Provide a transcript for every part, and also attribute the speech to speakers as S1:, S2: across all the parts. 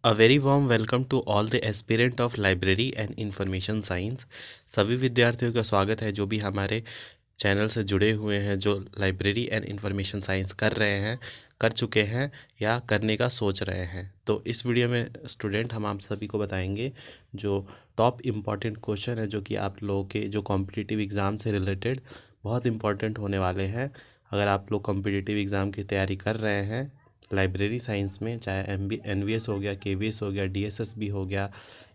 S1: A very warm welcome to all the aspirant of library and information science. सभी विद्यार्थियों का स्वागत है जो भी हमारे चैनल से जुड़े हुए हैं, जो लाइब्रेरी एंड इंफॉर्मेशन साइंस कर रहे हैं, कर चुके हैं या करने का सोच रहे हैं। तो इस वीडियो में स्टूडेंट हम आप सभी को बताएंगे जो टॉप इम्पॉर्टेंट क्वेश्चन है जो कि आप लोगों के जो कॉम्पिटिटिव एग्ज़ाम से रिलेटेड बहुत इम्पॉर्टेंट होने वाले हैं। अगर आप लोग कॉम्पिटिटिव एग्ज़ाम की तैयारी कर रहे हैं लाइब्रेरी साइंस में, चाहे एनवीएस हो गया, केवीएस हो गया, डीएसएसबी हो गया,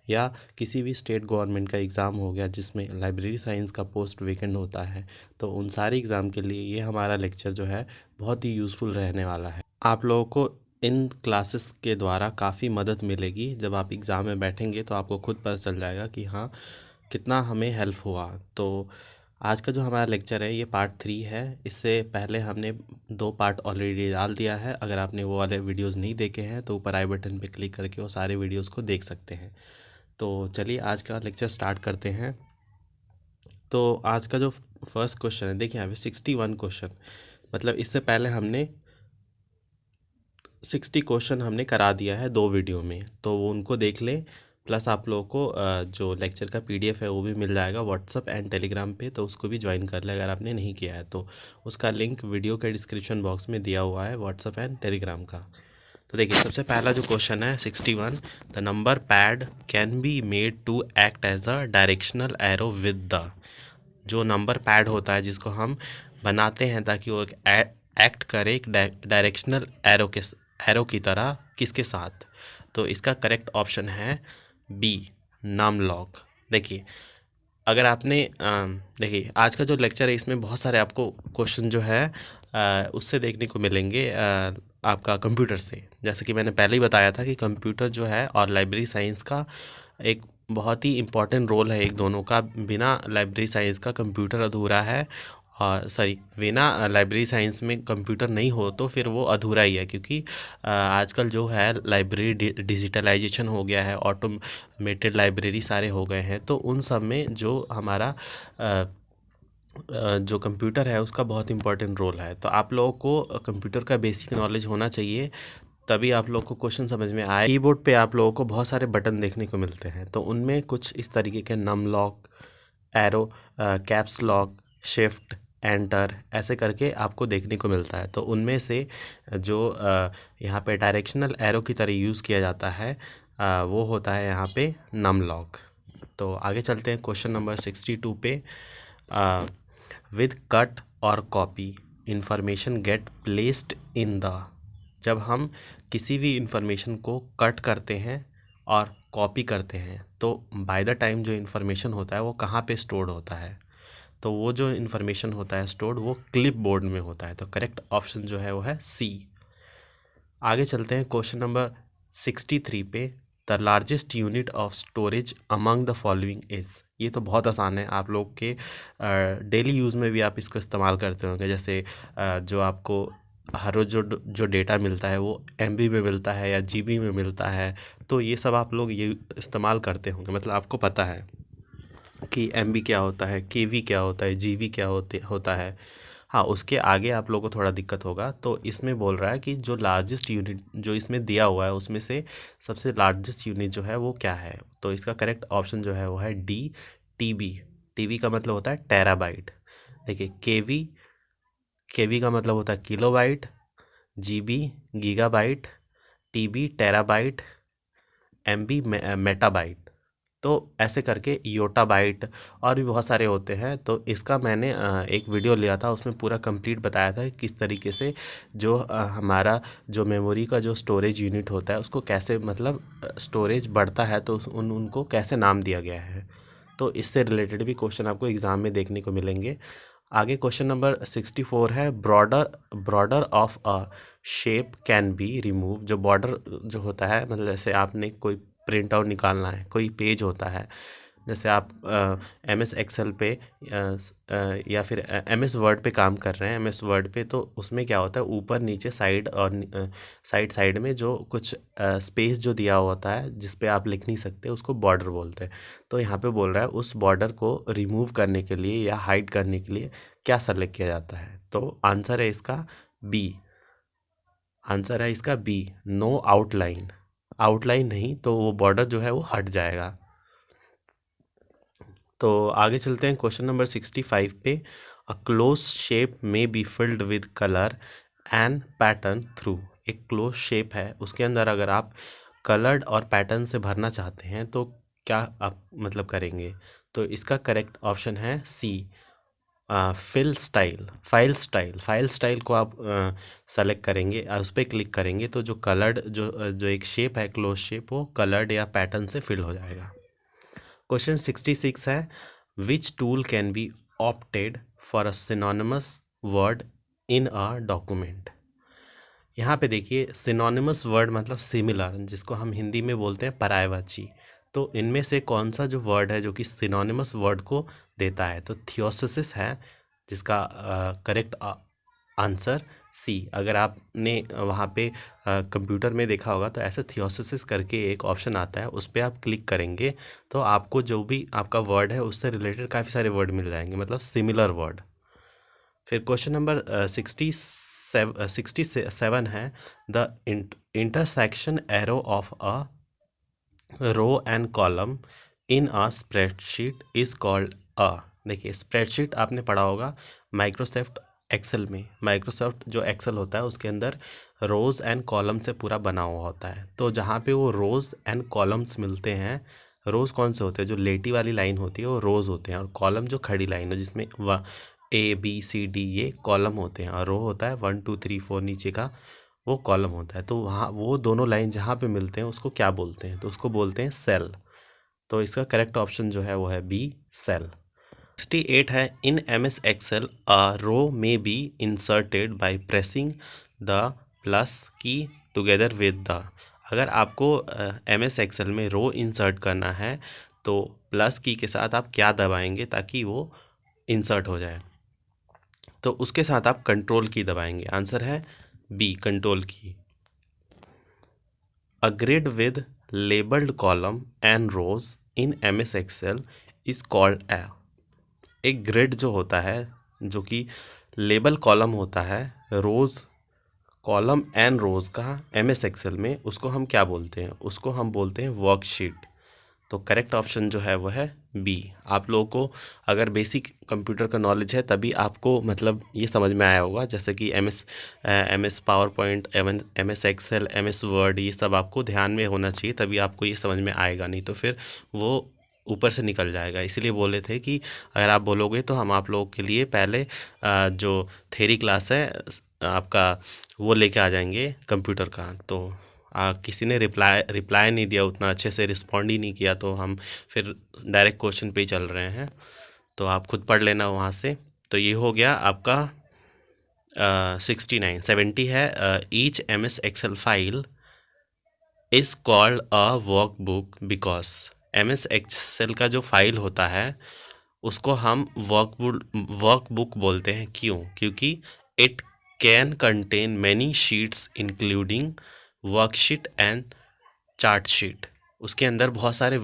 S1: या किसी भी स्टेट गवर्नमेंट का एग्ज़ाम हो गया जिसमें लाइब्रेरी साइंस का पोस्ट वेकेंट होता है, तो उन सारे एग्ज़ाम के लिए ये हमारा लेक्चर जो है बहुत ही यूज़फुल रहने वाला है। आप लोगों को इन क्लासेस के द्वारा काफ़ी मदद मिलेगी। जब आप एग्ज़ाम में बैठेंगे तो आपको खुद पता चल जाएगा कि हाँ, कितना हमें हेल्प हुआ। तो आज का जो हमारा लेक्चर है ये पार्ट 3 है। इससे पहले हमने 2 पार्ट ऑलरेडी डाल दिया है। अगर आपने वो वाले वीडियोस नहीं देखे हैं तो ऊपर आई बटन पे क्लिक करके वो सारे वीडियोस को देख सकते हैं। तो चलिए आज का लेक्चर स्टार्ट करते हैं। तो आज का जो फर्स्ट क्वेश्चन है, देखिए यहाँ पे 61 क्वेश्चन, मतलब इससे पहले हमने 60 क्वेश्चन हमने करा दिया है 2 वीडियो में, तो वो उनको देख लें। प्लस आप लोगों को जो लेक्चर का पीडीएफ है वो भी मिल जाएगा व्हाट्सअप एंड टेलीग्राम पे, तो उसको भी ज्वाइन कर ले अगर आपने नहीं किया है तो। उसका लिंक वीडियो के डिस्क्रिप्शन बॉक्स में दिया हुआ है, व्हाट्सअप एंड टेलीग्राम का। तो देखिए सबसे पहला जो क्वेश्चन है 61, the number pad can be made to act as a directional arrow with the. जो नंबर पैड होता है जिसको हम बनाते हैं ताकि वो एक एक्ट करे एक डायरेक्शनल एरो की तरह, किसके साथ? तो इसका करेक्ट ऑप्शन है बी, नम लॉग। देखिए अगर आपने देखिए आज का जो लेक्चर है इसमें बहुत सारे आपको क्वेश्चन जो है उससे देखने को मिलेंगे, आपका कंप्यूटर से। जैसे कि मैंने पहले ही बताया था कि कंप्यूटर जो है और लाइब्रेरी साइंस का एक बहुत ही इम्पॉर्टेंट रोल है। एक दोनों का, बिना लाइब्रेरी साइंस का कंप्यूटर अधूरा है, और सॉरी, बिना लाइब्रेरी साइंस में कंप्यूटर नहीं हो तो फिर वो अधूरा ही है। क्योंकि आजकल जो है लाइब्रेरी डिजिटलाइजेशन हो गया है, ऑटोमेटेड लाइब्रेरी सारे हो गए हैं, तो उन सब में जो हमारा जो कंप्यूटर है उसका बहुत इंपॉर्टेंट रोल है। तो आप लोगों को कंप्यूटर का बेसिक नॉलेज होना चाहिए, तभी आप लोग को क्वेश्चन समझ में आए। कीबोर्ड पे आप लोगों को बहुत सारे बटन देखने को मिलते हैं, तो उनमें कुछ इस तरीके के num lock, arrow, caps lock, shift, enter, ऐसे करके आपको देखने को मिलता है। तो उनमें से जो यहाँ पे डायरेक्शनल एरो की तरह यूज़ किया जाता है वो होता है यहाँ पे नम लॉक। तो आगे चलते हैं क्वेश्चन नंबर 62 पे। विद कट और copy information get placed in the. जब हम किसी भी इंफॉर्मेशन को कट करते हैं और कॉपी करते हैं तो बाय द टाइम जो इन्फॉर्मेशन होता है वो कहाँ पे स्टोर्ड होता है? तो वो जो इन्फॉर्मेशन होता है स्टोर्ड वो क्लिप बोर्ड में होता है। तो करेक्ट ऑप्शन जो है वो है सी। आगे चलते हैं क्वेश्चन नंबर 63 पे। The largest unit of storage among the following is. ये तो बहुत आसान है, आप लोग के डेली यूज़ में भी आप इसको इस्तेमाल करते होंगे। जैसे जो आपको हर रोज़ जो डेटा मिलता है वो एमबी में मिलता है या जीबी में मिलता है, तो ये सब आप लोग ये इस्तेमाल करते होंगे। मतलब आपको पता है कि एमबी क्या होता है, केवी क्या होता है, जीबी क्या होता है। हाँ, उसके आगे आप लोगों को थोड़ा दिक्कत होगा। तो इसमें बोल रहा है कि जो लार्जेस्ट यूनिट जो इसमें दिया हुआ है उसमें से सबसे लार्जेस्ट यूनिट जो है वो क्या है? तो इसका करेक्ट ऑप्शन जो है वो है डी, टीबी। टीबी का मतलब होता है टेराबाइट। देखिए केवी, केवी का मतलब होता है kilobyte, GB gigabyte, TB terabyte, MB metabyte. तो ऐसे करके योटाबाइट और भी बहुत सारे होते हैं। तो इसका मैंने एक वीडियो लिया था, उसमें पूरा कंप्लीट बताया था कि किस तरीके से जो हमारा जो मेमोरी का जो स्टोरेज यूनिट होता है उसको कैसे, मतलब स्टोरेज बढ़ता है तो उनको कैसे नाम दिया गया है। तो इससे रिलेटेड भी क्वेश्चन आपको एग्ज़ाम में देखने को मिलेंगे। आगे क्वेश्चन नंबर 64 है। Border of a shape can be remove. जो बॉर्डर जो होता है, मतलब जैसे आपने कोई प्रिंट आउट निकालना है, कोई पेज होता है, जैसे आप एम एस एक्सेल पे या फिर एम एस वर्ड पे काम कर रहे हैं, एम एस वर्ड पे, तो उसमें क्या होता है ऊपर नीचे साइड और साइड में जो कुछ स्पेस जो दिया हुआ होता है जिस पे आप लिख नहीं सकते उसको बॉर्डर बोलते हैं। तो यहाँ पे बोल रहा है उस बॉर्डर को रिमूव करने के लिए या हाइड करने के लिए क्या सेलेक्ट किया जाता है? तो आंसर है इसका बी, आंसर है इसका बी, नो आउटलाइन। आउटलाइन नहीं तो वो बॉर्डर जो है वो हट जाएगा। तो आगे चलते हैं क्वेश्चन नंबर 65 पे। अ क्लोज शेप में be filled with colour and pattern through. एक क्लोज शेप है, उसके अंदर अगर आप कलर्ड और पैटर्न से भरना चाहते हैं तो क्या आप मतलब करेंगे? तो इसका करेक्ट ऑप्शन है सी, फाइल स्टाइल को आप सेलेक्ट करेंगे, उस पर क्लिक करेंगे तो जो कलर्ड जो एक शेप है क्लोज शेप वो कलर्ड या पैटर्न से फिल हो जाएगा। क्वेश्चन 66 है, which tool can be opted for a synonymous word in a document. यहाँ पे देखिए सिनोनिमस वर्ड मतलब सिमिलर, जिसको हम हिंदी में बोलते हैं पर्यायवाची। तो इनमें से कौन सा जो वर्ड है जो कि सिनोनिमस वर्ड को देता है? तो थियोसिस है जिसका करेक्ट आंसर सी। अगर आपने वहाँ पे कंप्यूटर में देखा होगा तो ऐसे थियोसिस करके एक ऑप्शन आता है, उस पर आप क्लिक करेंगे तो आपको जो भी आपका वर्ड है उससे रिलेटेड काफ़ी सारे वर्ड मिल जाएंगे, मतलब सिमिलर वर्ड। फिर क्वेश्चन नंबर 67 है, the intersection arrow of a row and column in a spreadsheet is called a. देखिए स्प्रेडशीट आपने पढ़ा होगा माइक्रोसॉफ्ट एक्सेल में। माइक्रोसॉफ्ट जो एक्सेल होता है उसके अंदर रोज़ एंड कॉलम से पूरा बना हुआ होता है। तो जहाँ पे वो रोज़ एंड कॉलम्स मिलते हैं, रोज़ कौन से होते हैं? जो लेटी वाली लाइन होती है वो रोज़ होते हैं, और कॉलम जो खड़ी लाइन है जिसमें A B C D ये कॉलम होते हैं, और रो होता है 1 2 3 4 नीचे का वो कॉलम होता है। तो वहाँ वो दोनों लाइन जहाँ पे मिलते हैं उसको क्या बोलते हैं? तो उसको बोलते हैं सेल। तो इसका करेक्ट ऑप्शन जो है वो है बी, सेल। 68 है, इन MS Excel अ रो में be inserted by pressing the plus की टुगेदर विद द। अगर आपको MS Excel में रो इंसर्ट करना है तो प्लस की के साथ आप क्या दबाएंगे ताकि वो इंसर्ट हो जाए? तो उसके साथ आप कंट्रोल की दबाएंगे। आंसर है बी, कंट्रोल की। A grid with labeled column and rows in MS Excel is called a। एक ग्रिड जो होता है जो कि लेबल कॉलम होता है, रोज़ कॉलम एंड रोज़ का MS Excel में, उसको हम क्या बोलते हैं? उसको हम बोलते हैं वर्कशीट। तो करेक्ट ऑप्शन जो है वो है बी। आप लोगों को अगर बेसिक कंप्यूटर का नॉलेज है तभी आपको मतलब ये समझ में आया होगा, जैसे कि MS PowerPoint, MS Excel, MS Word, ये सब आपको ध्यान में होना चाहिए तभी आपको ये समझ में आएगा, नहीं तो फिर वो ऊपर से निकल जाएगा। इसीलिए बोले थे कि अगर आप बोलोगे तो हम आप लोगों के लिए पहले जो थेरी क्लास है आपका वो लेके आ जाएंगे कंप्यूटर का। तो किसी ने रिप्लाई नहीं दिया, उतना अच्छे से रिस्पॉन्ड ही नहीं किया, तो हम फिर डायरेक्ट क्वेश्चन पे ही चल रहे हैं। तो आप खुद पढ़ लेना वहाँ से। तो ये हो गया आपका 69। 70 है, each MS Excel file is called a workbook because. MS Excel का जो फाइल होता है उसको हम वर्कबुक बोलते हैं। क्यों? क्योंकि it can contain many sheets including worksheet and chart sheet. उसके अंदर बहुत सारे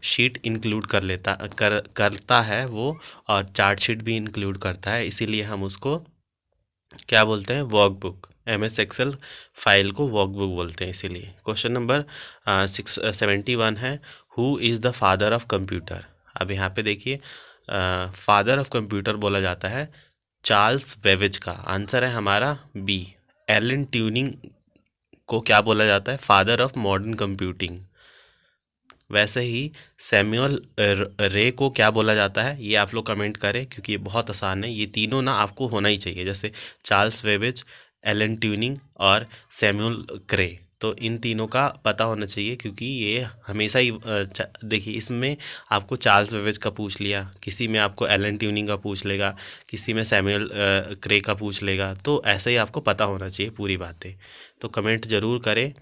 S1: शीट इंक्लूड करता है वो, और चार्ट शीट भी इंक्लूड करता है, इसीलिए हम उसको क्या बोलते हैं? वर्कबुक। MS Excel फाइल को वर्कबुक बोलते हैं इसीलिए। क्वेश्चन नंबर 71 है, who is the father of computer. अब यहाँ पे देखिए फादर ऑफ कंप्यूटर बोला जाता है चार्ल्स बेबेज का। आंसर है हमारा बी। एलन ट्यूरिंग को क्या बोला जाता है? Father of modern computing. वैसे ही सैमुअल रे को क्या बोला जाता है? ये आप लोग कमेंट करें क्योंकि ये बहुत आसान है। ये तीनों ना आपको होना ही चाहिए, जैसे चार्ल्स बेबेज, एलन ट्यूरिंग और सैमुअल क्रे। तो इन तीनों का पता होना चाहिए क्योंकि ये हमेशा ही देखिए इसमें आपको चार्ल्स बेबेज का पूछ लिया, किसी में आपको एलन ट्यूरिंग का पूछ लेगा, किसी में सैमुअल क्रे का पूछ लेगा। तो ऐसे ही आपको पता होना चाहिए पूरी बातें। तो कमेंट ज़रूर करें।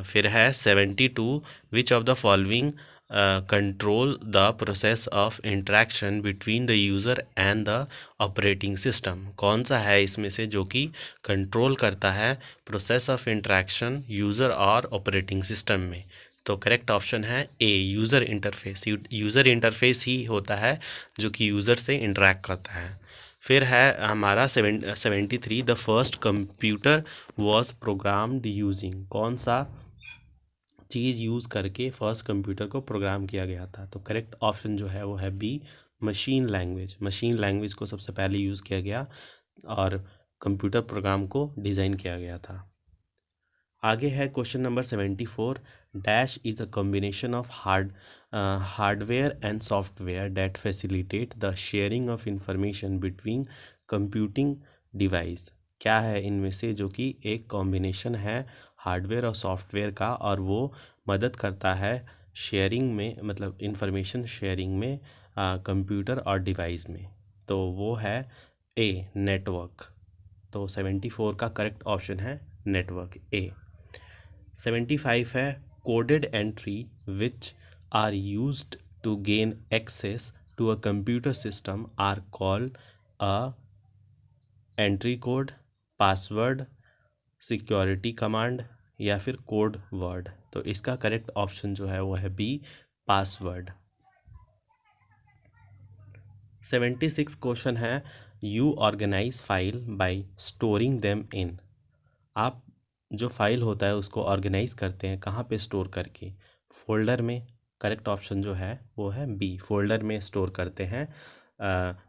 S1: फिर है 72, which of the following control the process of interaction between the user and the operating system. कौन सा है इसमें से जो कि कंट्रोल करता है प्रोसेस ऑफ इंटरेक्शन यूज़र और ऑपरेटिंग सिस्टम में? तो करेक्ट ऑप्शन है ए, यूज़र इंटरफेस। यूज़र इंटरफेस ही होता है जो कि यूज़र से इंटरेक्ट करता है। फिर है हमारा 73, the first computer was programmed using. कौन सा चीज़ यूज़ करके फर्स्ट कंप्यूटर को प्रोग्राम किया गया था। तो करेक्ट ऑप्शन जो है वो है B, machine language. Machine language को सबसे पहले यूज़ किया गया और कंप्यूटर प्रोग्राम को डिज़ाइन किया गया था। आगे है question number 74। Dash is a combination of hardware and software that facilitate the sharing of information between computing device. क्या है इनमें से जो कि एक कॉम्बिनेशन है हार्डवेयर और सॉफ्टवेयर का और वो मदद करता है शेयरिंग में, मतलब इंफॉर्मेशन शेयरिंग में कंप्यूटर और डिवाइस में। तो वो है ए, नेटवर्क। तो 74 का करेक्ट ऑप्शन है नेटवर्क, ए। 75 है coded entry which are used to gain access to a computer system are called a entry code, password, security command या फिर कोड वर्ड। तो इसका करेक्ट ऑप्शन जो है वो है बी, पासवर्ड। 76 क्वेश्चन है you organise file by storing them in. आप जो फाइल होता है उसको ऑर्गेनाइज करते हैं कहाँ पे स्टोर करके? फोल्डर में। करेक्ट ऑप्शन जो है वो है बी, फोल्डर में स्टोर करते हैं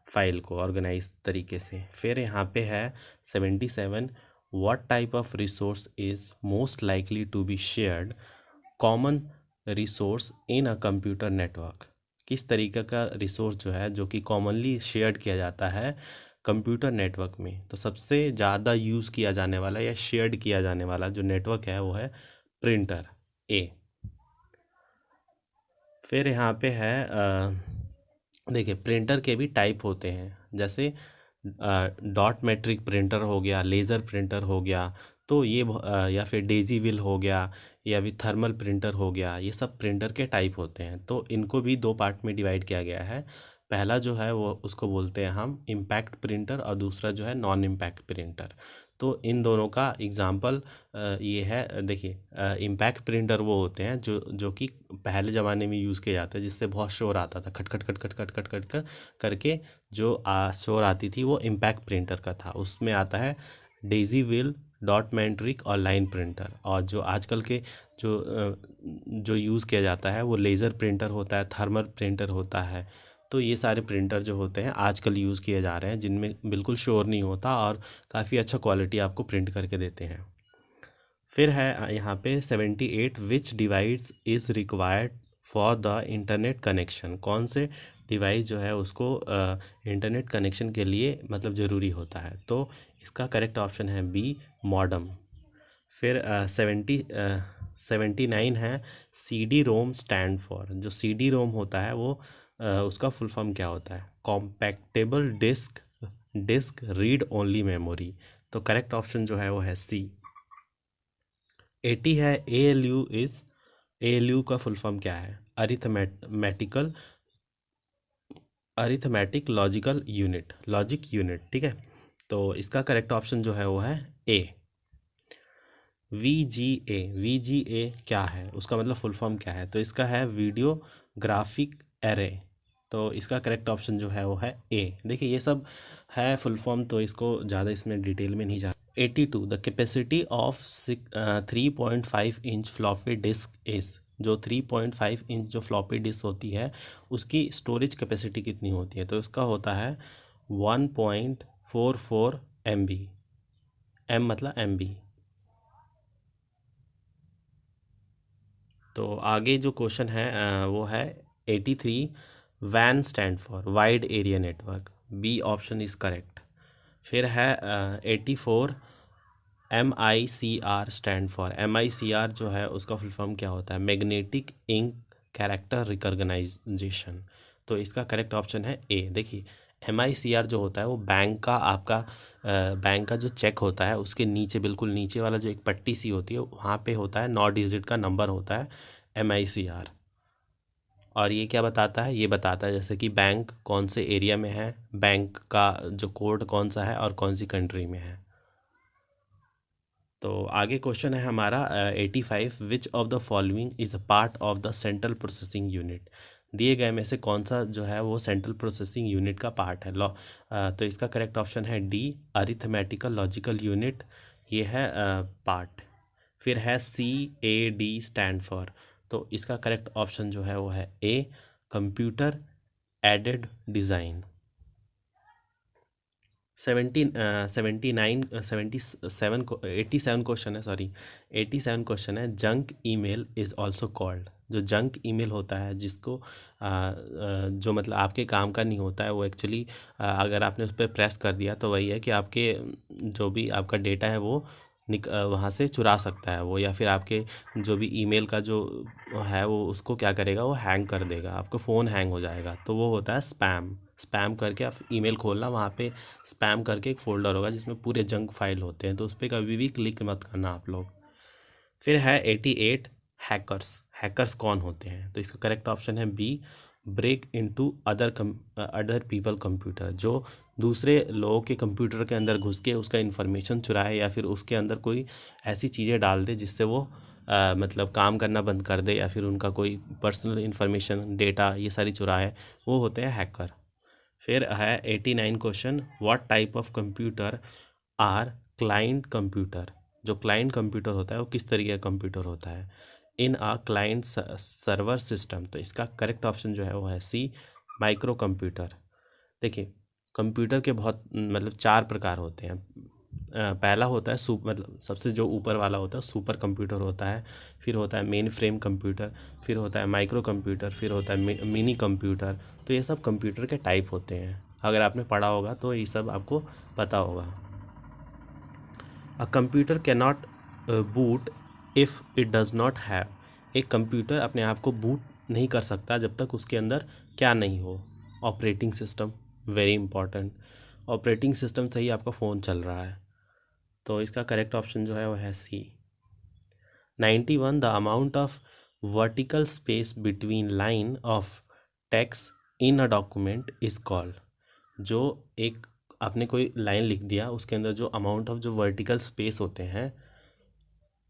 S1: फाइल को ऑर्गेनाइज तरीके से। फिर यहाँ पे है 77, what type of resource is most likely to be shared common resource in a computer network. किस तरीके का रिसोर्स जो है जो कि कॉमनली शेयर्ड किया जाता है कंप्यूटर नेटवर्क में? तो सबसे ज़्यादा यूज़ किया जाने वाला या शेयर्ड किया जाने वाला जो नेटवर्क है वो है प्रिंटर, ए। फिर यहाँ पे है देखिए प्रिंटर के भी टाइप होते हैं, जैसे डॉट मैट्रिक प्रिंटर हो गया, लेज़र प्रिंटर हो गया, तो ये या फिर डेजी विल हो गया या फिर थर्मल प्रिंटर हो गया। ये सब प्रिंटर के टाइप होते हैं। तो इनको भी दो पार्ट में डिवाइड किया गया है। पहला जो है वो उसको बोलते हैं हम इम्पैक्ट प्रिंटर और दूसरा जो है नॉन इम्पैक्ट प्रिंटर। तो इन दोनों का एग्जांपल ये है, देखिए इम्पैक्ट प्रिंटर वो होते हैं जो कि पहले ज़माने में यूज़ किए जाते हैं, जिससे बहुत शोर आता था, खट खट खट खट खट खट खट कर करके जो शोर आती थी वो इम्पैक्ट प्रिंटर का था। उसमें आता है डेजी विल, डॉट मैट्रिक और लाइन प्रिंटर। और जो आजकल के जो यूज़ किया जाता है वो लेज़र प्रिंटर होता है, थर्मल प्रिंटर होता है। तो ये सारे प्रिंटर जो होते हैं आजकल यूज़ किए जा रहे हैं, जिनमें बिल्कुल शोर नहीं होता और काफ़ी अच्छा क्वालिटी आपको प्रिंट करके देते हैं। फिर है यहाँ पे 78, विच device is required for the internet connection. कौन से डिवाइस जो है उसको इंटरनेट कनेक्शन के लिए मतलब ज़रूरी होता है? तो इसका करेक्ट ऑप्शन है बी, मॉडम। फिर 79 है C D ROM stand for. जो सी डी रोम होता है वो उसका फुल फॉर्म क्या होता है? Compactable disc read only memory. तो करेक्ट ऑप्शन जो है वो है सी। 80 है ए एल यू का फुल फॉर्म क्या है? Arithmetic logical unit, logic unit, ठीक है। तो इसका करेक्ट ऑप्शन जो है वो है ए। वी जी ए क्या है? उसका मतलब फुल फॉर्म क्या है? तो इसका है वीडियो ग्राफिक एरे। तो इसका करेक्ट ऑप्शन जो है वो है ए। देखिए ये सब है फुल फॉर्म, तो इसको ज़्यादा इसमें डिटेल में नहीं जा। 82, the capacity of 3.5 inch floppy disk is. जो 3.5 इंच जो फ्लॉपी डिस्क होती है उसकी स्टोरेज कैपेसिटी कितनी होती है? तो इसका होता है 1.44 MB। एम मतलब MB। तो आगे जो क्वेश्चन है वो है 83, वैन stand for wide area network. B option is correct. फिर है 84, MICR स्टैंड फॉर। MICR जो है उसका फुल फॉर्म क्या होता है? Magnetic ink character recognition. तो इसका करेक्ट ऑप्शन है ए। देखिए MICR जो होता है वो बैंक का आपका बैंक का जो चेक होता है उसके नीचे, बिल्कुल नीचे वाला जो एक पट्टी सी होती है वहाँ पे होता है 9 डिजिट का नंबर होता है MICR। और ये क्या बताता है? ये बताता है जैसे कि बैंक कौन से एरिया में है, बैंक का जो कोड कौन सा है और कौन सी कंट्री में है। तो आगे क्वेश्चन है हमारा 85, which of the following is a part of the central processing unit. दिए गए में से कौन सा जो है वो सेंट्रल प्रोसेसिंग यूनिट का पार्ट है? तो इसका करेक्ट ऑप्शन है डी, अरिथमेटिकल लॉजिकल यूनिट। ये है पार्ट। फिर है CAD स्टैंड फॉर, तो इसका करेक्ट ऑप्शन जो है वो है ए, कंप्यूटर एडेड डिज़ाइन। 87 क्वेश्चन है, सॉरी 87 क्वेश्चन है। Junk email is also called, जो जंक ईमेल होता है जिसको जो मतलब आपके काम का नहीं होता है, वो एक्चुअली अगर आपने उस पर प्रेस कर दिया तो वही है कि आपके जो भी आपका डेटा है वो वहाँ से चुरा सकता है वो, या फिर आपके जो भी ईमेल का जो है वो उसको क्या करेगा, वो हैंग कर देगा, आपका फ़ोन हैंग हो जाएगा। तो वो होता है स्पैम। स्पैम करके आप ईमेल खोलना, वहाँ पे स्पैम करके एक फ़ोल्डर होगा जिसमें पूरे जंक फाइल होते हैं, तो उस पर कभी भी क्लिक मत करना आप लोग। फिर है 88 हैकर्स। हैकर्स कौन होते हैं? तो इसका करेक्ट ऑप्शन है B, break into other people computer, जो दूसरे लोगों के कंप्यूटर के अंदर घुस के उसका इन्फॉर्मेशन चुराए, या फिर उसके अंदर कोई ऐसी चीज़ें डाल दे जिससे वो मतलब काम करना बंद कर दे, या फिर उनका कोई पर्सनल इन्फॉर्मेशन डेटा ये सारी चुराए, वो होते हैं हैकर। फिर है 89 question, what type of computer are client computer. जो क्लाइंट कंप्यूटर होता है वो किस तरीके का कंप्यूटर होता है? In a client server system, तो इसका करेक्ट ऑप्शन जो है वो है सी, माइक्रो कंप्यूटर। देखिए, कंप्यूटर के बहुत मतलब 4 प्रकार होते हैं। पहला होता है मतलब सबसे जो ऊपर वाला होता है सुपर कंप्यूटर होता है। फिर होता है मेन फ्रेम कंप्यूटर, फिर होता है माइक्रो कंप्यूटर, फिर होता है मिनी कंप्यूटर। तो ये सब कंप्यूटर के टाइप होते हैं, अगर आपने पढ़ा होगा तो ये सब आपको पता होगा। A computer can not boot if it does not have, एक कंप्यूटर अपने आप को बूट नहीं कर सकता जब तक उसके अंदर क्या नहीं हो, operating system. Very important, operating system से ही आपका फ़ोन चल रहा है। तो इसका करेक्ट ऑप्शन जो है वो है सी। 91 the amount of vertical space between line of text in a document is called, जो एक आपने कोई लाइन लिख दिया उसके अंदर जो अमाउंट ऑफ जो वर्टिकल स्पेस होते हैं,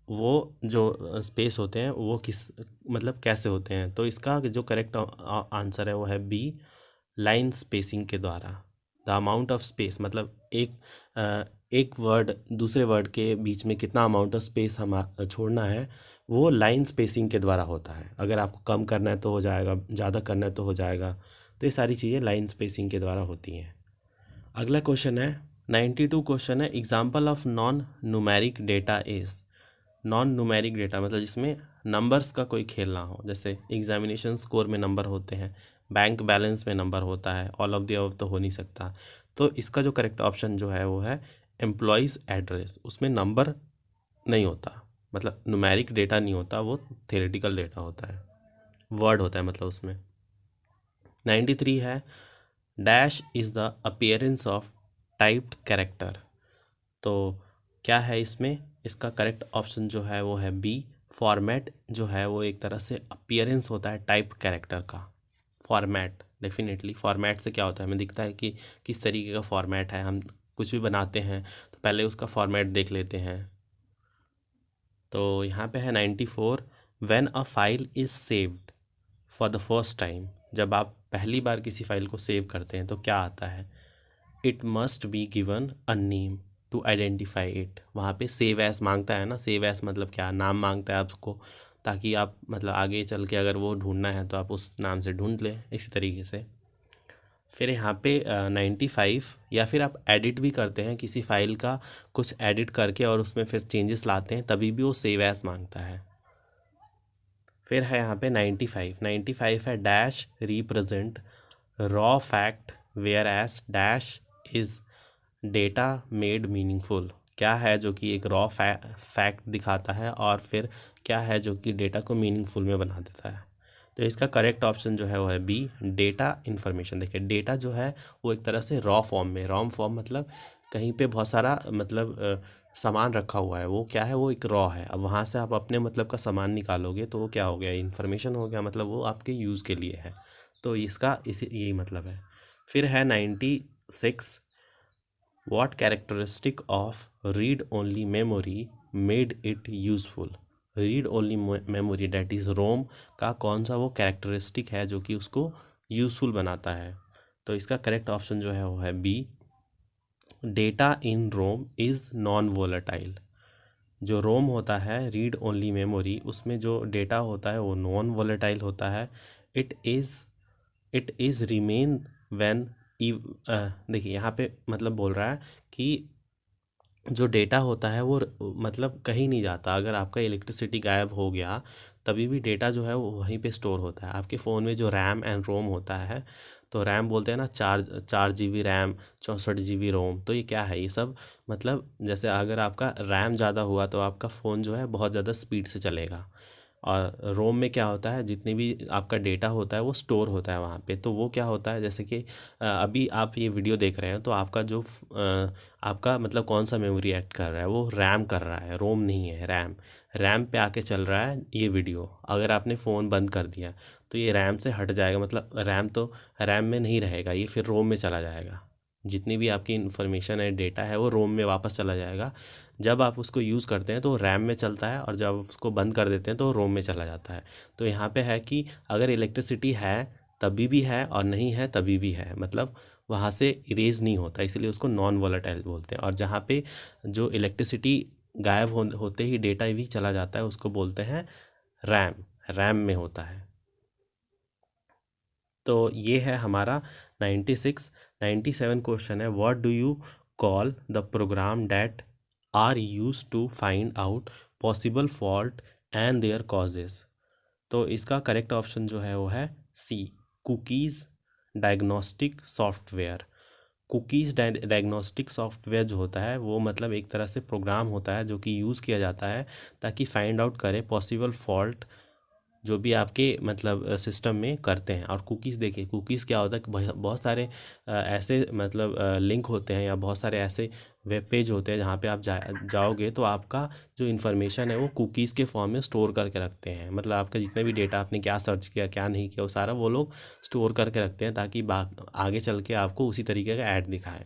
S1: वो जो स्पेस होते हैं वो किस मतलब कैसे होते हैं? तो इसका जो करेक्ट आंसर है वो है बी, लाइन स्पेसिंग के द्वारा। द अमाउंट ऑफ स्पेस मतलब एक वर्ड दूसरे वर्ड के बीच में कितना अमाउंट ऑफ स्पेस हम छोड़ना है, वो लाइन स्पेसिंग के द्वारा होता है। अगर आपको कम करना है तो हो जाएगा, ज़्यादा करना है तो हो जाएगा। तो ये सारी चीज़ें लाइन स्पेसिंग के द्वारा होती हैं। अगला क्वेश्चन है 92 क्वेश्चन है, example of non numeric data is. Non numeric data मतलब जिसमें नंबर्स का कोई खेल ना हो, जैसे एग्जामिनेशन स्कोर में नंबर होते हैं, बैंक बैलेंस में नंबर होता है, ऑल ऑफ द अबव तो हो नहीं सकता। तो इसका जो करेक्ट ऑप्शन जो है वो है एम्प्लॉयज़ एड्रेस, उसमें नंबर नहीं होता, मतलब न्यूमेरिक डेटा नहीं होता, वो थेरेटिकल डेटा होता है, वर्ड होता है मतलब उसमें। 93 है, dash is the appearance of typed character. तो क्या है इसमें? इसका करेक्ट ऑप्शन जो है वो है बी, फॉर्मेट जो है वो एक तरह से अपीयरेंस होता है टाइप कैरेक्टर का। फॉर्मेट, डेफिनेटली फॉर्मेट से क्या होता है, हमें दिखता है कि किस तरीके का फॉर्मेट है। हम कुछ भी बनाते हैं तो पहले उसका फॉर्मेट देख लेते हैं। तो यहाँ पे है 94, when a file is saved for the first time, जब आप पहली बार किसी फाइल को सेव करते हैं तो क्या आता है? It must be given a name to identify it. वहाँ पे सेव एस मांगता है ना, सेव एस मतलब क्या, नाम मांगता है आपको, ताकि आप मतलब आगे चल के अगर वो ढूंढना है तो आप उस नाम से ढूंढ लें, इसी तरीके से। फिर यहाँ पे 95, या फिर आप एडिट भी करते हैं किसी फाइल का, कुछ एडिट करके और उसमें फिर चेंजेस लाते हैं, तभी भी वो सेव एस मांगता है। फिर है यहाँ पे 95 है, dash represent raw fact whereas dash is data made meaningful. क्या है जो कि एक रॉ फैक्ट दिखाता है और फिर क्या है जो कि डेटा को मीनिंगफुल में बना देता है? तो इसका करेक्ट ऑप्शन जो है वो है बी, डेटा इन्फॉर्मेशन। देखिए, डेटा जो है वो एक तरह से रॉ फॉर्म में, रॉ फॉर्म मतलब कहीं पे बहुत सारा मतलब सामान रखा हुआ है, वो क्या है, वो एक रॉ है। अब वहाँ से आप अपने मतलब का सामान निकालोगे तो वो क्या हो गया, इन्फॉर्मेशन हो गया, मतलब वो आपके यूज़ के लिए है। तो इसका इसी यही मतलब है। फिर है 96, what characteristic of read only memory made it useful. Read only memory that is ROM का कौन सा वो कैरेक्टरिस्टिक है जो कि उसको यूज़फुल बनाता है? तो इसका करेक्ट ऑप्शन जो है वो है B, data in ROM is non volatile. जो रोम होता है, रीड ओनली मेमोरी, उसमें जो डेटा होता है वो नॉन वोलेटाइल होता है। इट इज़ रिमेन व्हेन, देखिए यहाँ पे मतलब बोल रहा है कि जो डेटा होता है वो मतलब कहीं नहीं जाता। अगर आपका इलेक्ट्रिसिटी गायब हो गया तभी भी डेटा जो है वो वहीं पे स्टोर होता है। आपके फ़ोन में जो रैम एंड रोम होता है, तो रैम बोलते हैं ना, 4 GB रैम, 64 GB रोम। तो ये क्या है, ये सब मतलब जैसे अगर आपका रैम ज़्यादा हुआ तो आपका फ़ोन जो है बहुत ज़्यादा स्पीड से चलेगा। और रोम में क्या होता है, जितनी भी आपका डेटा होता है वो स्टोर होता है वहाँ पे। तो वो क्या होता है, जैसे कि अभी आप ये वीडियो देख रहे हैं तो आपका जो आपका मतलब कौन सा मेमोरी एक्ट कर रहा है, वो रैम कर रहा है, रोम नहीं है। रैम रैम पे आके चल रहा है ये वीडियो। अगर आपने फ़ोन बंद कर दिया तो ये रैम से हट जाएगा, मतलब रैम तो रैम में नहीं रहेगा, ये फिर रोम में चला जाएगा। जितनी भी आपकी इन्फॉर्मेशन है, डेटा है, वो रोम में वापस चला जाएगा। जब आप उसको यूज़ करते हैं तो रैम में चलता है, और जब आप उसको बंद कर देते हैं तो रोम में चला जाता है। तो यहाँ पे है कि अगर इलेक्ट्रिसिटी है तभी भी है, और नहीं है तभी भी है, मतलब वहाँ से इरेज नहीं होता, इसलिए उसको नॉन वोलेटाइल बोलते हैं। और जहाँ पे जो इलेक्ट्रिसिटी गायब होते ही डेटा भी चला जाता है, उसको बोलते हैं रैम। रैम में होता है। तो ये है हमारा 96। 97 क्वेश्चन है, what do you call the program that are use to find out possible fault and their causes. तो इसका करेक्ट ऑप्शन जो है वो है C, cookies diagnostic software. Cookies diagnostic software जो होता है वो मतलब एक तरह से प्रोग्राम होता है जो कि यूज़ किया जाता है ताकि फाइंड आउट करे पॉसिबल फॉल्ट जो भी आपके मतलब सिस्टम में करते हैं। और कुकीज़, देखिए कुकीज़ क्या होता है कि बहुत सारे ऐसे मतलब लिंक होते हैं, या बहुत सारे ऐसे वेब पेज होते हैं जहाँ पे आप जाओगे तो आपका जो इन्फॉर्मेशन है वो कुकीज़ के फॉर्म में स्टोर करके रखते हैं। मतलब आपका जितने भी डेटा, आपने क्या सर्च किया क्या नहीं किया, वो सारा वो लोग स्टोर करके रखते हैं ताकि आगे चल के आपको उसी तरीके का ऐड दिखाए।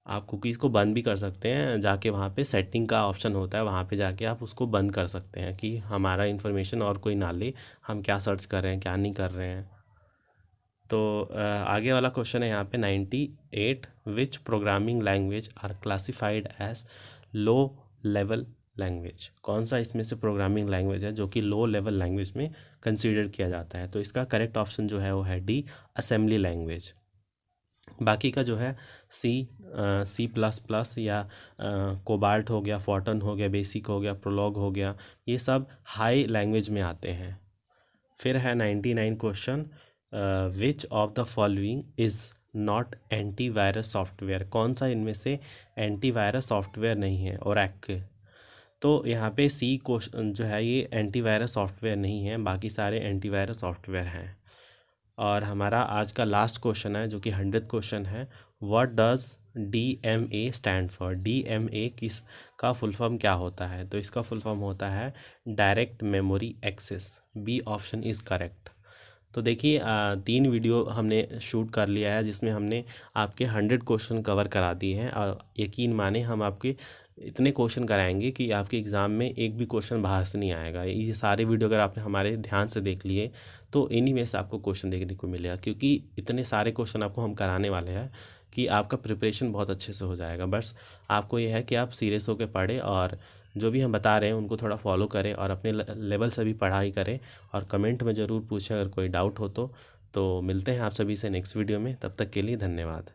S1: आप कुकीज़ को बंद भी कर सकते हैं, जाके वहाँ पे सेटिंग का ऑप्शन होता है, वहाँ पे जाके आप उसको बंद कर सकते हैं कि हमारा इन्फॉर्मेशन और कोई ना ले, हम क्या सर्च कर रहे हैं क्या नहीं कर रहे हैं। तो आगे वाला क्वेश्चन है यहाँ पे 98, which programming language are classified as low level language. कौन सा इसमें से प्रोग्रामिंग लैंग्वेज है जो कि लो लेवल लैंग्वेज में कंसीडर किया जाता है। तो इसका करेक्ट ऑप्शन जो है वो है डी, असेंबली लैंग्वेज। बाकी का जो है C++ या कोबाल्ट हो गया, फॉर्टन हो गया, बेसिक हो गया, प्रोलॉग हो गया, ये सब हाई लैंग्वेज में आते हैं। फिर है 99 question, which of the following is not antivirus software. कौन सा इनमें से एंटीवायरस सॉफ्टवेयर नहीं है ओरेकल। तो यहाँ पे सी क्वेश्चन जो है ये एंटीवायरस सॉफ्टवेयर नहीं है, बाकी सारे एंटीवायरस सॉफ्टवेयर हैं। और हमारा आज का लास्ट क्वेश्चन है जो कि 100th क्वेश्चन है, what does DMA stand for. DMA किस का फुल फॉर्म क्या होता है। तो इसका फुल फॉर्म होता है direct memory access. B option is correct. तो देखिए 3 वीडियो हमने शूट कर लिया है जिसमें हमने आपके 100 क्वेश्चन कवर करा दिए हैं, और यकीन माने हम आपके इतने क्वेश्चन कराएंगे कि आपके एग्ज़ाम में एक भी क्वेश्चन बाहर से नहीं आएगा। ये सारे वीडियो अगर आपने हमारे ध्यान से देख लिए तो इन्हीं में से आपको क्वेश्चन देखने को मिलेगा, क्योंकि इतने सारे क्वेश्चन आपको हम कराने वाले हैं कि आपका प्रिपरेशन बहुत अच्छे से हो जाएगा। बस आपको ये है कि आप सीरियस होकर पढ़ें, और जो भी हम बता रहे हैं उनको थोड़ा फॉलो करें, और अपने लेवल से भी पढ़ाई करें, और कमेंट में ज़रूर पूछें अगर कोई डाउट हो तो मिलते हैं आप सभी से नेक्स्ट वीडियो में। तब तक के लिए धन्यवाद।